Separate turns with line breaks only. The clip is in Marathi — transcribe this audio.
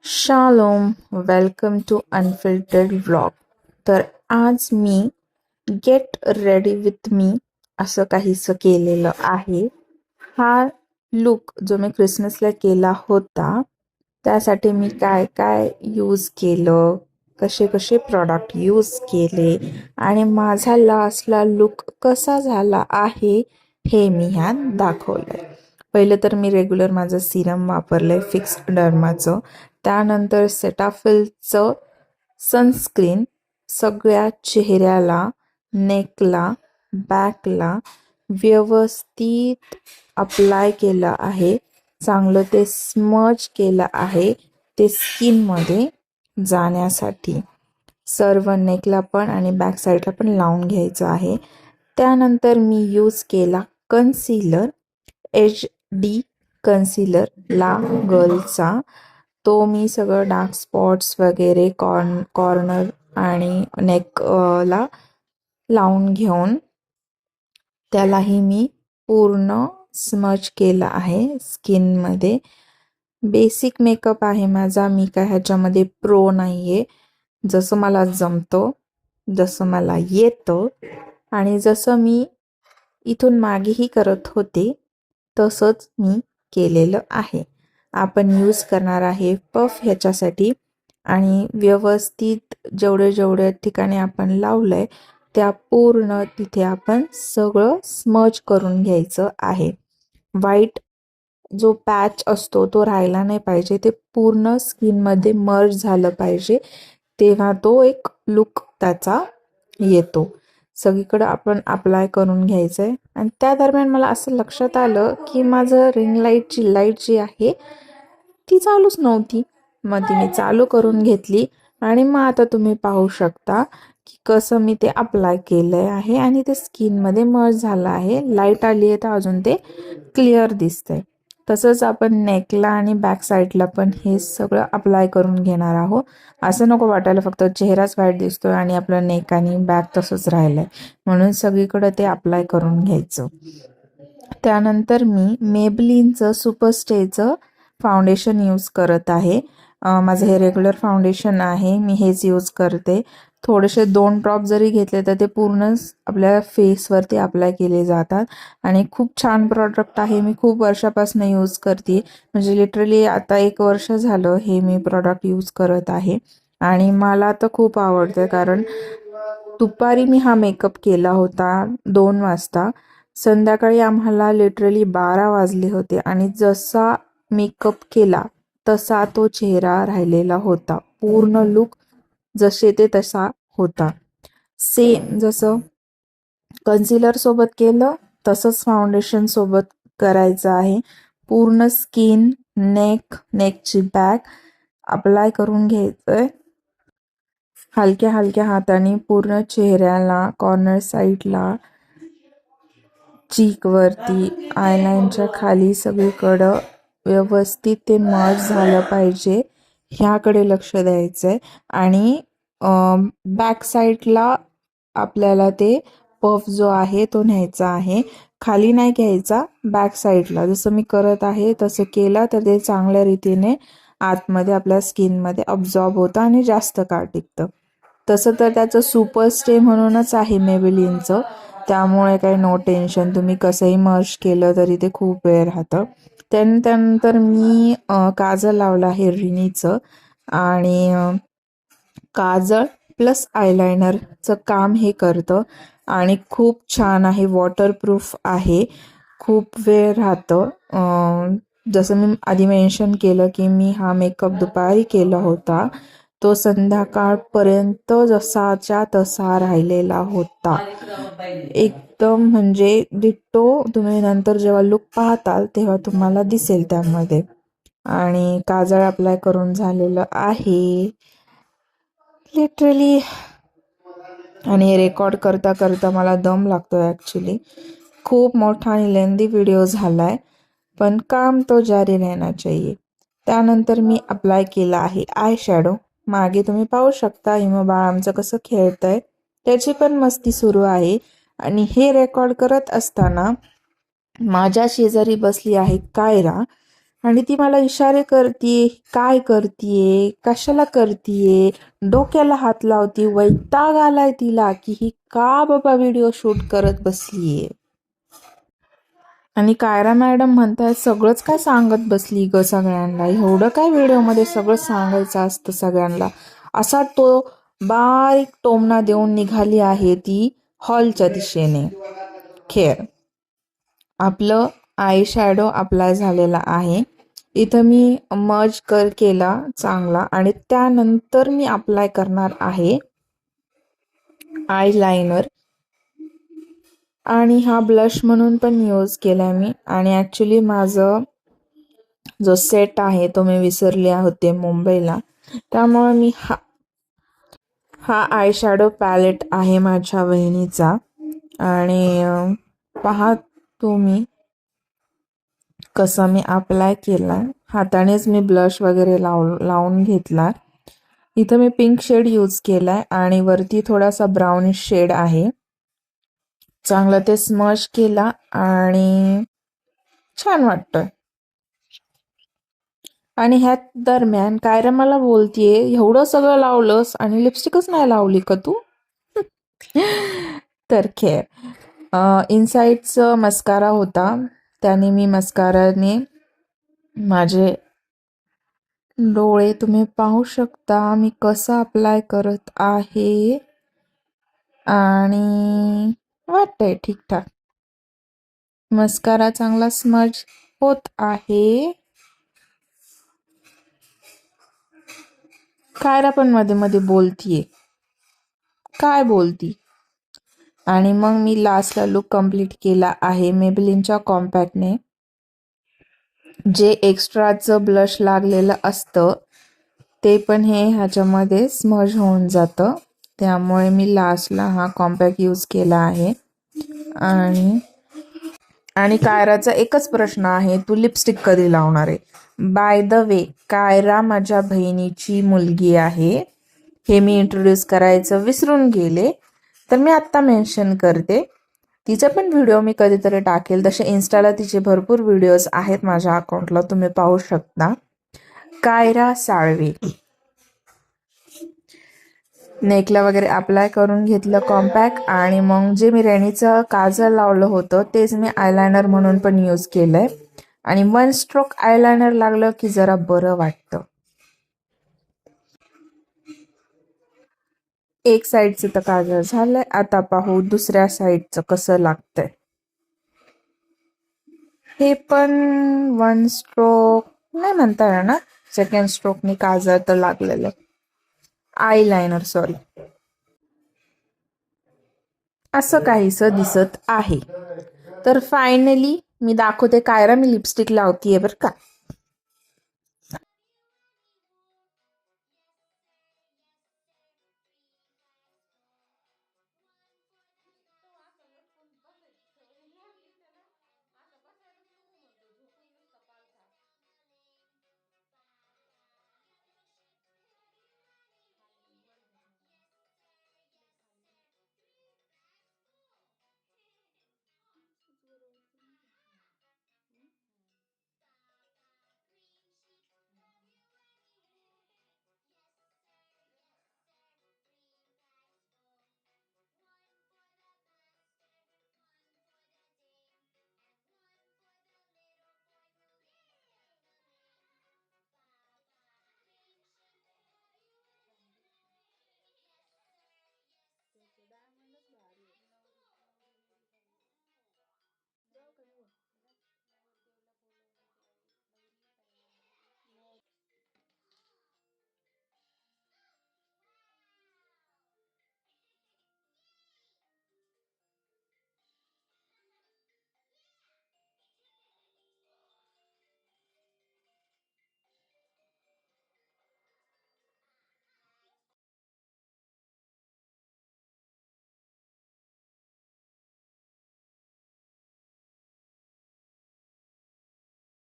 Shalom, welcome to unfiltered vlog. तर आज मी गेट रेडी विथ मी असं काहीसं केलेलं आहे. हा लुक जो मी क्रिसमसला केला होता, त्यासाठी मी काय काय यूज केलं, कसे कसे प्रॉडक्ट यूज केले आणि माझा लास्टला लुक कसा झाला आहे हे मी ह्यात दाखवलंय. पहिलं तर मी रेग्युलर माझं सिरम वापरलंय फिक्स्ड डर्माचं. त्यानंतर सेटाफिलचं सनस्क्रीन सगळ्या चेहऱ्याला, नेकला, बॅकला व्यवस्थित अप्लाय केलं आहे. चांगलं ते स्मज केलं आहे ते स्किनमध्ये जाण्यासाठी. सर्व नेकला पण आणि बॅक साईडला पण लावून घ्यायचं आहे. त्यानंतर मी यूज केला कन्सिलर, एच डी कन्सिलर ला गर्लचा. तो मी सगळं डार्क स्पॉट्स वगैरे कॉर्नर आणि नेक ला लावून घेऊन त्यालाही मी पूर्ण स्मच केला आहे स्किनमध्ये. बेसिक मेकअप आहे माझा, मी काय ह्याच्यामध्ये प्रो नाही आहे. जसं मला जमतं, जसं मला येतं आणि जसं मी इथून मागेही करत होते तसंच मी केलेलं आहे. आपण यूज करणार आहे पफ ह्याच्यासाठी आणि व्यवस्थित जेवढे ठिकाणी आपण लावलंय त्या पूर्ण तिथे आपण सगळं स्मज करून घ्यायचं आहे. व्हाईट जो पॅच असतो तो राहायला नाही पाहिजे, ते पूर्ण स्किनमध्ये मर्ज झालं पाहिजे, तेव्हा तो एक लुक त्याचा येतो. सगळीकडं आपण अप्लाय करून घ्यायचं आहे. आणि त्या दरम्यान मला असं लक्षात आलं की माझं रिंग लाईटची लाईट जी आहे ती चालूच नव्हती. मग ती मी चालू करून घेतली आणि मग आता तुम्ही पाहू शकता की कसं मी ते अप्लाय केलं आहे आणि ते स्किनमध्ये मर्ज झालं आहे. लाईट आली आहे तर अजून ते क्लिअर दिसतंय. तसंच आपण नेकला आणि बॅक साईडला पण हे सगळं अप्लाय करून घेणार आहोत. असं नको वाटायला फक्त चेहराच व्हाईट दिसतोय आणि आपलं नेक आणि बॅक तसंच राहिलंय, म्हणून सगळीकडे ते अप्लाय करून घ्यायचं. त्यानंतर मी मेबलिनचं सुपरस्टेचं फाउंडेशन यूज करत आहे. माझं हे रेग्युलर फाउंडेशन आहे, मी हेच यूज करते. थोडेसे 2 ड्रॉप जरी घेतले तर ते पूर्णच आपल्या फेसवरती अप्लाय केले जातात आणि खूप छान प्रॉडक्ट आहे. मी खूप वर्षापासून यूज करते, म्हणजे लिटरली आता 1 वर्ष झालं हे मी प्रॉडक्ट यूज करत आहे आणि मला तर खूप आवडतं. कारण दुपारी मी हा मेकअप केला होता 2 वाजता, संध्याकाळी आम्हाला लिटरली 12 वाजले होते आणि जसा मेकअप केला तसा तो चेहरा राहिलेला होता. पूर्ण लुक जसे ते तसा होता. सेम जसं कन्सिलर सोबत केलं तसंच फाउंडेशन सोबत करायचं आहे. पूर्ण स्किन, नेकची बॅक अप्लाय करून घ्यायचंय हलक्या हलक्या हाताने पूर्ण चेहऱ्याला, कॉर्नर साईडला, चीकवरती, आयलाइनच्या खाली सगळीकडं व्यवस्थित ते मर्ज झालं पाहिजे ह्याकडे लक्ष द्यायचं आहे. आणि बॅक साईडला आपल्याला ते पफ जो आहे तो न्यायचा आहे, खाली नाही घ्यायचा, बॅक साईडला. जसं मी करत आहे तसं केलं तर ते चांगल्या रीतीने आतमध्ये आपल्या स्किनमध्ये अब्झॉर्ब होतं आणि जास्त काळ टिकतं. तसं तर त्याचं सुपर स्टे म्हणूनच आहे मेबेलिनचं, त्यामुळे काही नो टेन्शन, तुम्ही कसंही मर्ज केलं तरी ते खूप वेळ राहतं. त्यानंतर मी काजळ लावलं आहे रिनीचं आणि काजळ प्लस आयलायनरचं काम हे करतं आणि खूप छान आहे, वॉटरप्रूफ आहे, खूप वेळ राहतं. जसं मी आधी मेन्शन केलं की मी हा मेकअप दुपारी केला होता, तो संध्याकाळपर्यंत जसाच्या तसा राहिलेला होता. एकदम म्हणजे डिट्टो. तुम्ही नंतर जेव्हा लुक पाहताल तेव्हा तुम्हाला दिसेल त्यामध्ये. आणि काजळ अप्लाय करून झालेलं आहे लिटरली. आणि रेकॉर्ड करता करता मला दम लागतो ॲक्च्युली. खूप मोठा आणि लेंदी व्हिडिओ झाला आहे, पण काम तो जारी रहना चाहिए. त्यानंतर मी अप्लाय केला आहे आय शॅडो. मागे तुम्ही पाहू शकता हिमो बाळ आमचं कसं खेळतंय, त्याची पण मस्ती सुरू आहे. आणि हे रेकॉर्ड करत असताना माझ्या शेजारी बसली आहे कायरा. आणि ती मला इशारे करतीये, काय करतीये, कशाला करतीये, डोक्याला हात लावती. वैताग आलाय तिला की ही का बाबा व्हिडिओ शूट करत बसलीये. आणि कायरा मॅडम म्हणताय सगळंच काय सांगत बसली ग सगळ्यांना, एवढं काय व्हिडिओमध्ये सगळं सांगायचं असतं सगळ्यांना. असा तो बारीक टोमणा देऊन निघाली आहे ती हॉलच्या दिशेने. खेर आपलं आय शॅडो अप्लाय झालेला आहे. इथं मी मर्ज केला चांगला आणि त्यानंतर मी अप्लाय करणार आहे आय लायनर. आणि हा ब्लश म्हणून पण यूज केलाय मी. आणि ॲक्च्युली माझं जो सेट आहे तो मी विसरले होते मुंबईला, त्यामुळे मी हा आय शॅडो पॅलेट आहे माझ्या वहिनीचा. आणि पहा तुम्ही कसं मी अप्लाय केला. हातानेच मी ब्लश वगैरे लावून घेतला. इथं मी पिंक शेड यूज केलाय आणि वरती थोडासा ब्राउनिश शेड आहे. चांगलं ते स्मश केला आणि छान वाटतंय. आणि ह्यात दरम्यान कायरा मला बोलतीये एवढं सगळं लावलंस आणि लिपस्टिकच नाही लावली का तू. तर खेर इनसाइडचं मस्कारा होता, त्याने मी मस्काराने माझे डोळे तुम्ही पाहू शकता मी कसं अप्लाय करत आहे. आणि वाटतंय ठीकठाक. मस्कारा चांगला स्मज होत आहे. कायरा पण मध्ये मध्ये बोलतीये, काय बोलती. आणि मग मी लास्टला लुक कंप्लीट केला आहे मेबेलिनच्या कॉम्पॅक्टने. जे एक्स्ट्राचं ब्लश लागलेलं असतं ते पण ह्याच्यामध्ये स्मज होऊन जातं, त्यामुळे मी लास्टला हा कॉम्पॅक्ट यूज केला आहे. आणि कायराचा एकच प्रश्न आहे, तू लिपस्टिक कधी लावणार आहे. बाय द वे कायरा माझ्या बहिणीची मुलगी आहे, हे मी इंट्रोड्यूस करायचं विसरून गेले, तर मी आत्ता मेन्शन करते. तिचा पण व्हिडिओ मी कधीतरी टाकेल. तसे इन्स्टाला तिचे भरपूर व्हिडिओज आहेत माझ्या अकाउंटला, तुम्ही पाहू शकता. कायरा साळवे. नेकला वगैरे अप्लाय करून घेतलं कॉम्पॅक्ट. आणि मग जे मी रेणीचं काजळ लावलं होतं तेच मी आयलायनर म्हणून पण यूज केलंय. आणि 1 स्ट्रोक आयलायनर लागलं की जरा बरं वाटतं. एक साईडचं तर काजळ झालंय, आता पाहू दुसऱ्या साईडचं कसं लागतंय. हे पण 1 स्ट्रोक नाही म्हणता येणार ना, 2nd स्ट्रोकने काजळ तर लागलेलं आयलायनर, सॉरी. असं काहीसं दिसत आहे. तर फायनली मी दाखवते कायरा मी लिपस्टिक लावतीये बरं का.